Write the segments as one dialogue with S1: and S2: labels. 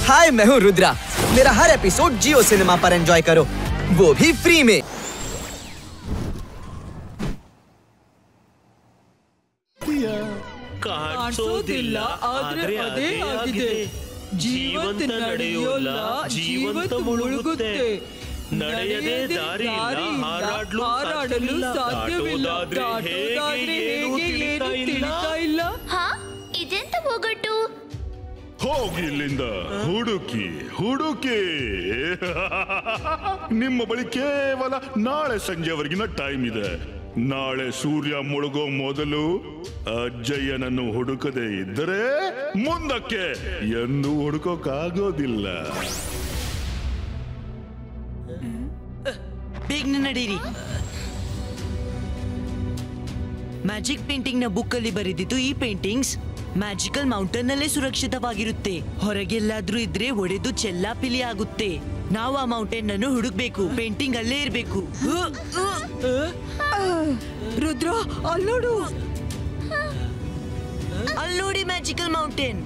S1: हाय, मैं हूँ रुद्रा। मेरा हर एपिसोड जियो सिनेमा पर एंजॉय करो, वो भी फ्री में।
S2: ಕಾಣಿಸೋದಿಲ್ಲ ಆದ್ರೆ ಅದೇ ಆಗಿದೆ. ಜೀವಂತ ನಡೆಯೋಲ್ಲ, ಜೀವಂತ ಮುಳುಗುತ್ತೆ. ನಡೆಯದೆ ದಾರಿ ಇಲ್ಲ, ಹಾರಾಡಲು ಸಾಧ್ಯವಿಲ್ಲ. ದಾಟೋದಾದ್ರೆ ಹೇಗೆ ಏನು ತಿಳಿತಾ ಇಲ್ಲ.
S3: ಹಾ, ಇದೆಂತ ಒಗಟು?
S4: ಹೋಗಿ ಇಲ್ಲಿಂದ ಹುಡುಕಿ ಹುಡುಕಿ. ನಿಮ್ಮ ಬಳಿ ಕೇವಲ ನಾಳೆ ಸಂಜೆವರೆಗಿನ ಟೈಮ್ ಇದೆ. ನಾಳೆ ಸೂರ್ಯ ಮುಳುಗೋ ಮೊದಲು ಅಜ್ಜಯ್ಯನನ್ನು ಹುಡುಕದೆ ಇದ್ದರೆ ಮುಂದಕ್ಕೆ ಎಂದು ಹುಡುಕೋಕ್ಕಾಗೋದಿಲ್ಲ.
S5: ಬೇಗನೆ ನಡೀರಿ. ಮ್ಯಾಜಿಕ್ ಪೇಂಟಿಂಗ್ ನ ಬುಕ್ ಅಲ್ಲಿ ಬರೆದಿದ್ದು ಈ ಪೇಂಟಿಂಗ್ಸ್ ಮ್ಯಾಜಿಕಲ್ ಮೌಂಟೇನ್ ನಲ್ಲೇ ಸುರಕ್ಷಿತವಾಗಿರುತ್ತೆ. ಹೊರಗೆಲ್ಲಾದ್ರೂ ಇದ್ರೆ ಒಡೆದು ಚೆಲ್ಲಾಪಿಲಿ ಆಗುತ್ತೆ. ನಾವು ಆ ಮೌಂಟೇನ್ ಅನ್ನು ಹುಡುಕ್ಬೇಕು. ಪೇಂಟಿಂಗ್ ಅಲ್ಲೇ ಇರ್ಬೇಕು.
S2: ರುದ್ರ, ಅಲ್ಲೋಡು.
S5: ಅಲ್ಲಿ ನೋಡಿ ಮ್ಯಾಜಿಕಲ್ ಮೌಂಟೇನ್.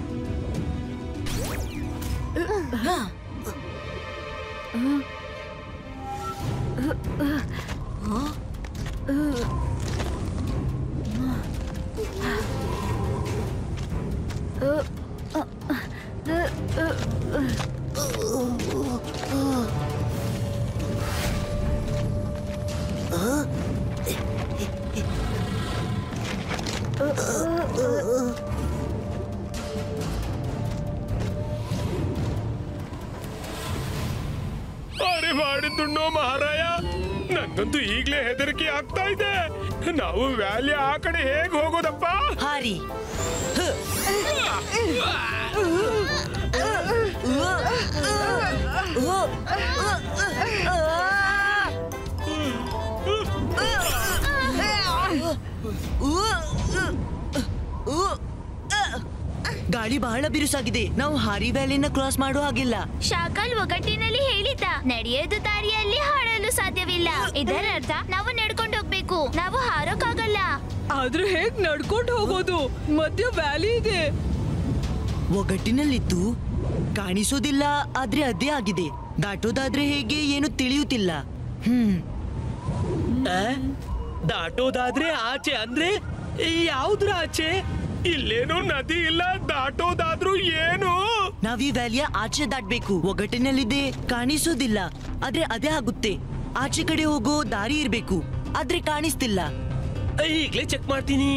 S6: ಅರೆ ಮಾಡಿದ್ದುಣ್ಣೋ ಮಹಾರಾಯ, ನಂಗಂತೂ ಈಗ್ಲೇ ಹೆದರಿಕೆ ಆಗ್ತಾ ಇದೆ. ನಾವು ವ್ಯಾಲಿ ಆ ಕಡೆ ಹೇಗ್ ಹೋಗೋದಪ್ಪ?
S5: ಹಾರಿ. ಗಾಳಿ ಬಹಳ ಬಿರುಸಾಗಿದೆ. ನಾವು ಹಾರಿ ವ್ಯಾಲಿನ ಕ್ರಾಸ್ ಮಾಡೋ ಹಾಗಿಲ್ಲ.
S3: ಶಾಕಲ್ ಒಗಟ್ಟಿನಲ್ಲಿ ಹೇಳಿದ್ದ, ನಡೆಯೋದು ದಾರಿಯಲ್ಲಿ ಹಾಡಲು ಸಾಧ್ಯವಿಲ್ಲ. ಇದರ ಅರ್ಥ ನಾವು ನಡ್ಕೊಂಡು ಹೋಗ್ಬೇಕು, ನಾವು ಹಾರೋಕ್ಕಾಗಲ್ಲ.
S2: ಆದ್ರೆ ಹೇಗ್ ನಡ್ಕೊಂಡು ಹೋಗೋದು? ಮಧ್ಯ ವ್ಯಾಲಿ ಇದೆ.
S5: ಒಗಟ್ಟಿನಲ್ಲಿದ್ದು ಕಾಣಿಸೋದಿಲ್ಲ, ಆದ್ರೆ ಅದೇ ಆಗಿದೆ. ದಾಟೋದಾದ್ರೆ ಹೇಗೆ ಏನು ತಿಳಿಯುತ್ತಿಲ್ಲ.
S2: ದಾಟೋದಾದ್ರೆ ಆಚೆ ಅಂದ್ರೆ ಯಾವ್ದ್ರ ಆಚೆ?
S6: ಇಲ್ಲೇನು ನದಿ ಇಲ್ಲ, ದಾಟೋದಾದ್ರೂ ಏನು?
S5: ನಾವ್ ಈ ವ್ಯಾಲಿಯ ಆಚೆ ದಾಟ್ಬೇಕು. ಒಗಟ್ಟಿನಲ್ಲಿದೆ, ಕಾಣಿಸೋದಿಲ್ಲ, ಆದ್ರೆ ಅದೇ ಆಗುತ್ತೆ. ಆಚೆ ಕಡೆ ಹೋಗೋ ದಾರಿ ಇರ್ಬೇಕು, ಆದ್ರೆ ಕಾಣಿಸ್ತಿಲ್ಲ.
S2: ಈಗ್ಲೇ ಚೆಕ್ ಮಾಡ್ತೀನಿ.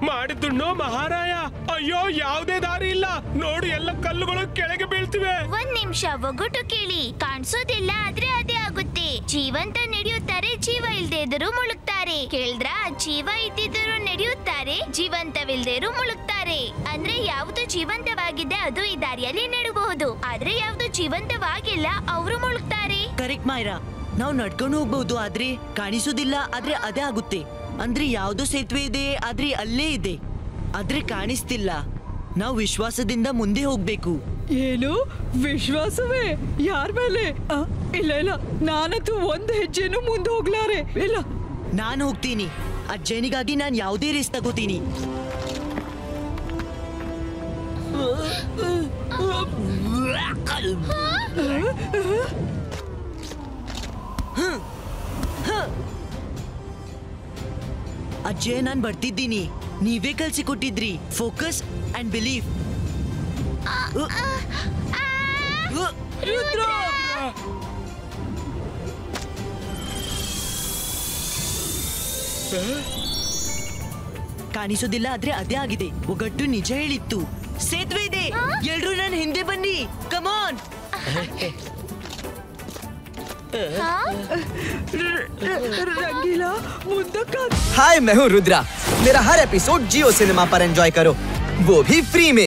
S6: ಮಾಡಿದ್ದುಣ್ಣೋ ಮಹಾರಾಯ, ಅಯ್ಯೋ ಯಾವ್ದೇ ದಾರಿ ಇಲ್ಲ. ನೋಡು, ಎಲ್ಲ ಕಲ್ಲುಗಳು ಕೆಳಗೆ ಬೀಳ್ತಿವೆ.
S3: ಒಂದ್ ನಿಮಿಷ, ಒಗಟು ಕೇಳಿ. ಕಾಣಿಸೋದಿಲ್ಲ, ಆದ್ರೆ ಅದೇ ಆಗುತ್ತೆ. ಜೀವಂತ ನಡೆಯುತ್ತಾರೆ, ಜೀವ ಇಲ್ದೇ ಇದ್ದರೂ ಮುಳುಗ್ತಾರೆ. ಕೇಳಿದ್ರ? ಜೀವ ಇದ್ದಿದ್ದರೂ ನಡೆಯುತ್ತಾರೆ, ಜೀವಂತವಿಲ್ದೇರು ಮುಳುಗ್ತಾರೆ. ಅಂದ್ರೆ ಯಾವ್ದು ಜೀವಂತವಾಗಿದೆ ಅದು ಈ ದಾರಿಯಲ್ಲಿ ನಡೆಯಬಹುದು, ಆದ್ರೆ ಯಾವ್ದು ಜೀವಂತವಾಗಿಲ್ಲ ಅವರು ಮುಳುಗ್ತಾರೆ.
S5: ಕರೆಕ್ಟ್ ಮಾಯ್ರಾ. ನಾವು ನಡ್ಕೊಂಡು ಹೋಗ್ಬಹುದು, ಆದ್ರೆ ಕಾಣಿಸೋದಿಲ್ಲ, ಆದ್ರೆ ಅದೇ ಆಗುತ್ತೆ. ಅಂದ್ರೆ ಯಾವ್ದೋ ಸೇತುವೆ ಇದೆ, ಆದ್ರೆ ಅಲ್ಲೇ ಇದೆ, ಆದ್ರೆ ಕಾಣಿಸ್ತಿಲ್ಲ. ನಾವು ವಿಶ್ವಾಸದಿಂದ ಮುಂದೆ ಹೋಗ್ಬೇಕು.
S2: ಏನು ವಿಶ್ವಾಸವೇ? ಯಾರ ಮೇಲೆ? ಇಲ್ಲ ಇಲ್ಲ, ನಾನಂತೂ ಒಂದು ಹೆಜ್ಜೆನೂ ಮುಂದೆ ಹೋಗ್ಲಾರೆ. ಇಲ್ಲ,
S5: ನಾನು ಹೋಗ್ತೀನಿ. ಅಜ್ಜನಿಗಾಗಿ ನಾನು ಯಾವುದೇ ರಿಸ್ಕ್ ತಗೋತೀನಿ. ಅಜ್ಜೆ, ನಾನು ಬರ್ತಿದ್ದೀನಿ. ನೀವೇ ಕಲ್ಸಿಕೊಟ್ಟಿದ್ರಿ ಫೋಕಸ್ ಅಂಡ್ ಬಿಲೀವ್. ಕಾಣಿಸೋದಿಲ್ಲ, ಆದ್ರೆ ಅದೇ ಆಗಿದೆ. ಒಗಟ್ಟು ನಿಜ ಹೇಳಿತ್ತು. ಸೇತುವೆ ಇದೆ, ಎಲ್ರೂ ನನ್ನ ಹಿಂದೆ ಬನ್ನಿ. ಕಮಾನ್.
S2: ರಂಗೀಲಾ, ಮುಂದಕ್ಕ.
S1: हाय, मैं हूँ रुद्रा। मेरा हर एपिसोड जियो सिनेमा पर एंजॉय करो, वो भी फ्री में।